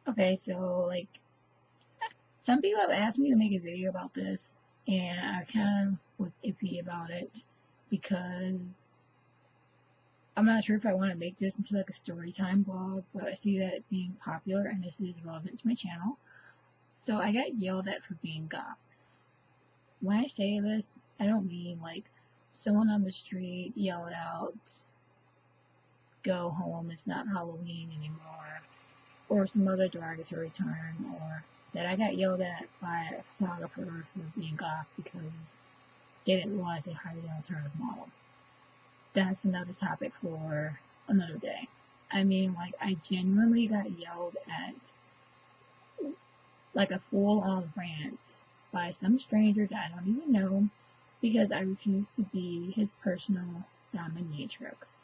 Okay, so like some people have asked me to make a video about this, and I kind of was iffy about it because I'm not sure if I want to make this into like a story time blog, but I see that it being popular and this is relevant to my channel. So I got yelled at for being goth. When I say this, I don't mean like someone on the street yelled out, "Go home, it's not Halloween anymore," or some other derogatory term, or that I got yelled at by a photographer for being goth because they didn't realize they hired an alternative model. That's another topic for another day. I mean, like, I genuinely got yelled at like a full on rant by some stranger that I don't even know because I refused to be his personal dominatrix.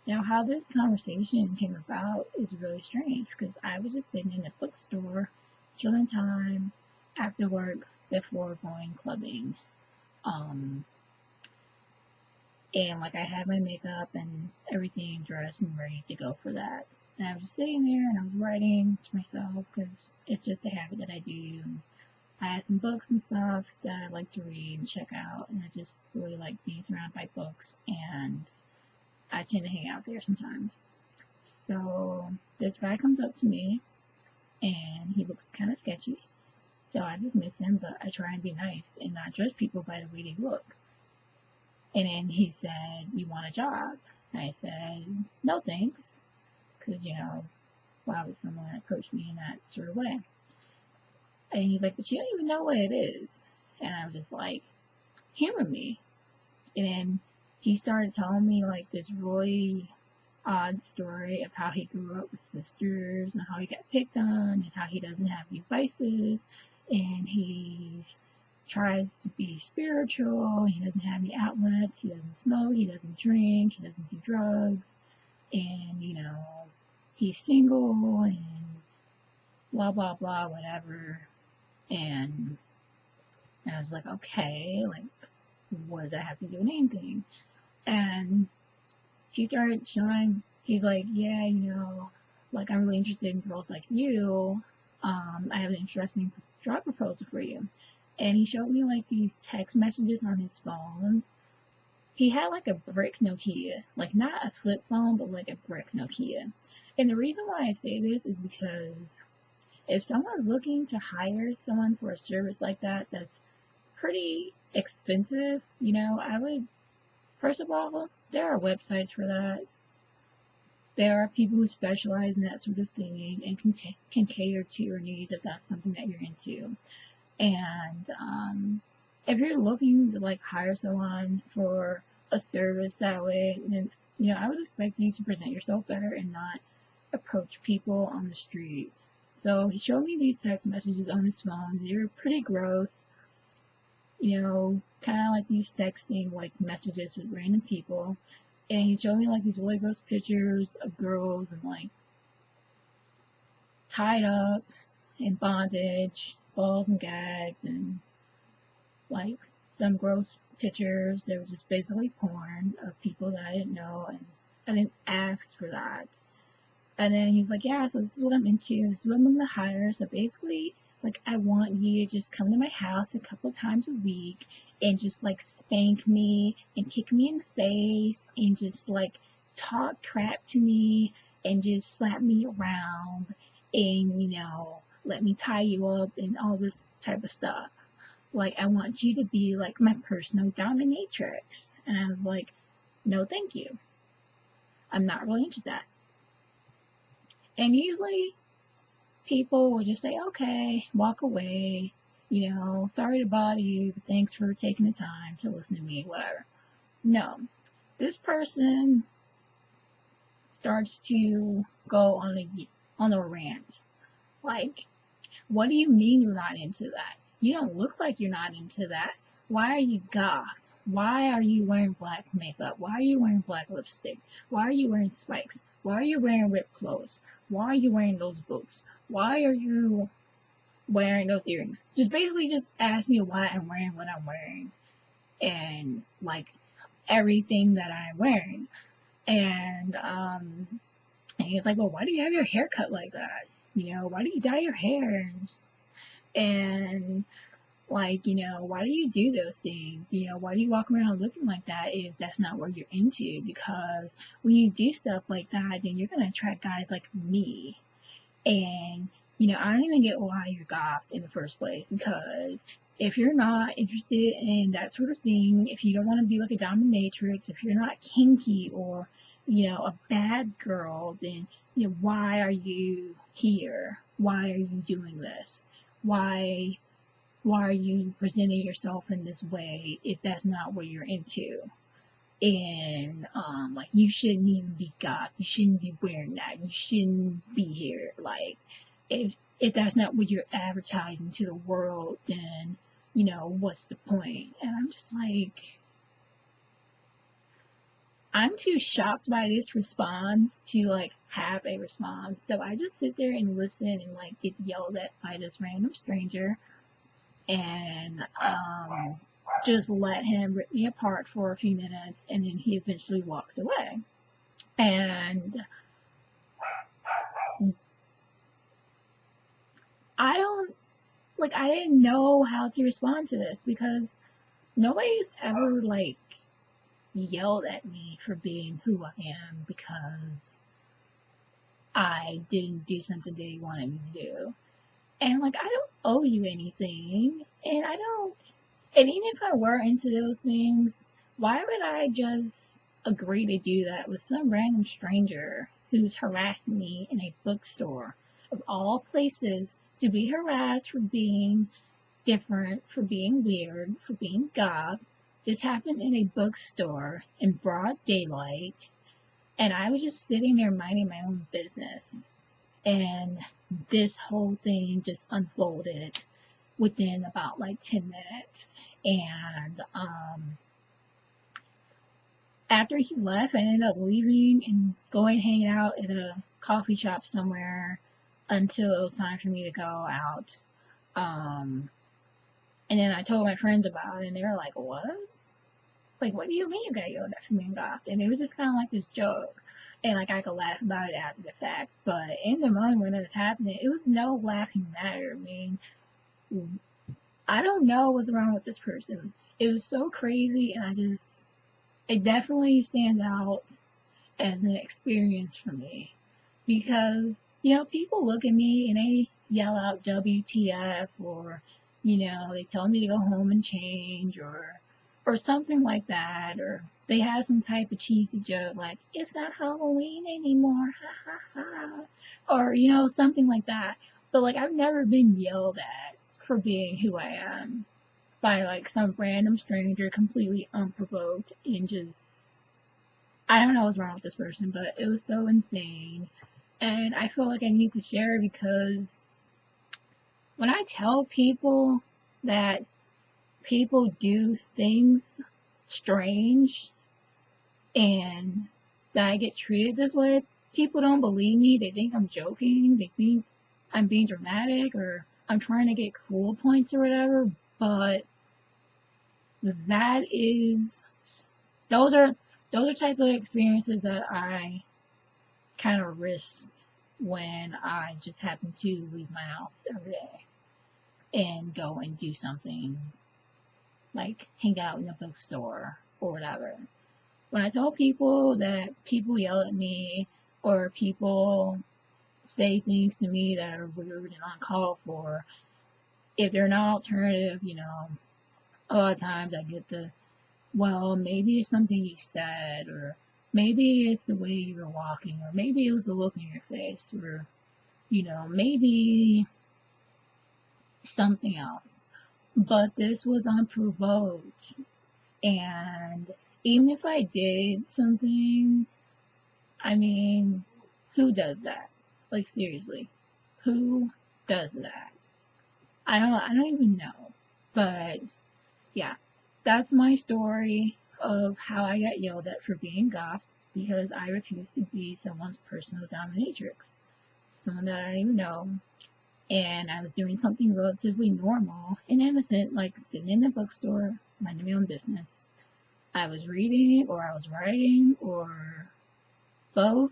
Now, how this conversation came about is really strange because I was just sitting in a bookstore, chilling time after work before going clubbing. Um, and like I had my makeup and everything dressed and ready to go for that. And I was just sitting there and I was writing to myself because it's just a habit that I do. And I had some books and stuff that I like to read and check out, and I just really like being surrounded by books, and I tend to hang out there sometimes. So this guy comes up to me and he looks kind of sketchy. So I dismiss him, but I try and be nice and not judge people by the way they look. And then he said, "You want a job?" And I said, "No, thanks." Because, why would someone approach me in that sort of way? And he's like, "But you don't even know what it is." And I was just like, humor me. And then he started telling me like this really odd story of how he grew up with sisters and how he got picked on and how he doesn't have any vices and he tries to be spiritual. He doesn't have any outlets. He doesn't smoke. He doesn't drink. He doesn't do drugs. And, he's single and blah, blah, blah, whatever. And I was like, okay, like, what does that have to do with anything? And he started showing, he's like, yeah, like I'm really interested in girls like you. I have an interesting job proposal for you. And he showed me like these text messages on his phone. He had like a brick Nokia, like not a flip phone, but like a brick Nokia. And the reason why I say this is because if someone's looking to hire someone for a service like that, that's pretty expensive, I would, first of all, there are websites for that. There are people who specialize in that sort of thing and can cater to your needs if that's something that you're into. And if you're looking to like hire someone for a service that way, then I would expect you to present yourself better and not approach people on the street. So he showed me these text messages on his phone. They were pretty gross, kind of like these sexting like messages with random people. And he showed me like these really gross pictures of girls and like tied up in bondage, balls and gags, and like some gross pictures. They were just basically porn of people that I didn't know, and I didn't ask for that. And then he's like, yeah, so this is what I'm into. This is what I'm gonna hire. So basically, it's like I want you to just come to my house a couple times a week and just like spank me and kick me in the face and just like talk crap to me and just slap me around and let me tie you up and all this type of stuff. Like I want you to be like my personal dominatrix. And I was like, no, thank you. I'm not really into that. And usually people will just say, okay, walk away, sorry to bother you, but thanks for taking the time to listen to me, whatever. No, this person starts to go on a rant. Like, what do you mean you're not into that? You don't look like you're not into that. Why are you goth? Why are you wearing black makeup? Why are you wearing black lipstick? Why are you wearing spikes? Why are you wearing ripped clothes? Why are you wearing those boots? Why are you wearing those earrings? Just basically just ask me why I'm wearing what I'm wearing and like everything that I'm wearing. And he's like, well, why do you have your hair cut like that? why do you dye your hair? And like, why do you do those things? Why do you walk around looking like that if that's not what you're into? Because when you do stuff like that, then you're gonna attract guys like me. And, I don't even get why you're goth in the first place, because if you're not interested in that sort of thing, if you don't want to be like a dominatrix, if you're not kinky or, a bad girl, then, why are you here? Why are you doing this? Why are you presenting yourself in this way if that's not what you're into? And like, you shouldn't even be goth. You shouldn't be wearing that. You shouldn't be here. Like, if that's not what you're advertising to the world, then what's the point? And I'm just like, I'm too shocked by this response to like have a response. So I just sit there and listen and like get yelled at by this random stranger, and just let him rip me apart for a few minutes, and then he eventually walks away. And I didn't know how to respond to this, because nobody's ever like yelled at me for being who I am because I didn't do something they wanted me to do. And like, I don't owe you anything, and and even if I were into those things, why would I just agree to do that with some random stranger who's harassing me in a bookstore? Of all places to be harassed for being different, for being weird, for being goth. This happened in a bookstore in broad daylight, and I was just sitting there minding my own business. And this whole thing just unfolded within about like 10 minutes. And after he left, I ended up leaving and going hang out at a coffee shop somewhere until it was time for me to go out. And then I told my friends about it, and they were like, "What? Like, what do you mean you got yelled at for being goth?" And it was just kind of like this joke. And like, I could laugh about it after the fact, but in the moment when it was happening, it was no laughing matter. I mean, I don't know what's wrong with this person. It was so crazy, and it definitely stands out as an experience for me, because people look at me and they yell out WTF, or they tell me to go home and change, or something like that, or they have some type of cheesy joke like, "It's not Halloween anymore, ha ha ha," or something like that. But like, I've never been yelled at for being who I am by like some random stranger, completely unprovoked, and just, I don't know what's wrong with this person, but it was so insane. And I feel like I need to share, because when I tell people that people do things strange and that I get treated this way, people don't believe me. They think I'm joking. They think I'm being dramatic, or I'm trying to get cool points or whatever. But that is, those are type of experiences that I kind of risk when I just happen to leave my house every day and go and do something like hang out in a bookstore or whatever. When I tell people that people yell at me, or people say things to me that are weird and uncalled for, if they're not alternative, a lot of times I get the, well, maybe it's something you said, or maybe it's the way you were walking, or maybe it was the look in your face, or, maybe something else. But this was unprovoked. And even if I did something, I mean, who does that? Like, seriously, who does that? I don't even know. But yeah, that's my story of how I got yelled at for being goth, because I refused to be someone's personal dominatrix, someone that I don't even know. And I was doing something relatively normal and innocent, like sitting in the bookstore, minding my own business. I was reading, or I was writing, or both,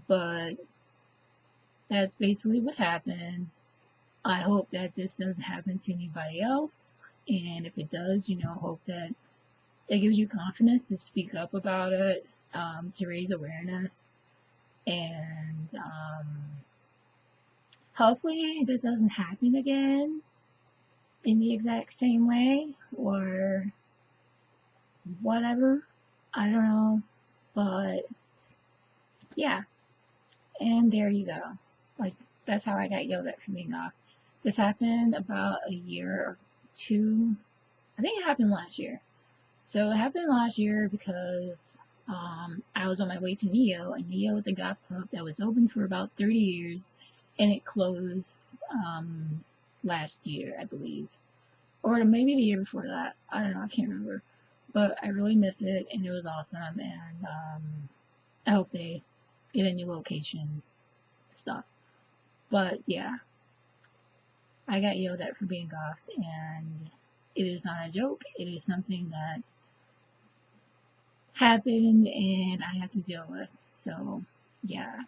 but that's basically what happened. I hope that this doesn't happen to anybody else. And if it does, hope that it gives you confidence to speak up about it, to raise awareness. And hopefully this doesn't happen again in the exact same way or whatever. I don't know. But yeah, and there you go. Like, that's how I got yelled at for being off. This happened about a year or two. I think it happened last year. So it happened last year because I was on my way to Neo, and Neo is a goth club that was open for about 30 years, and it closed last year, I believe. Or maybe the year before that. I don't know, I can't remember. But I really miss it, and it was awesome, and I hope they get a new location stuff. But yeah, I got yelled at for being goth, and it is not a joke. It is something that happened, and I have to deal with. So yeah.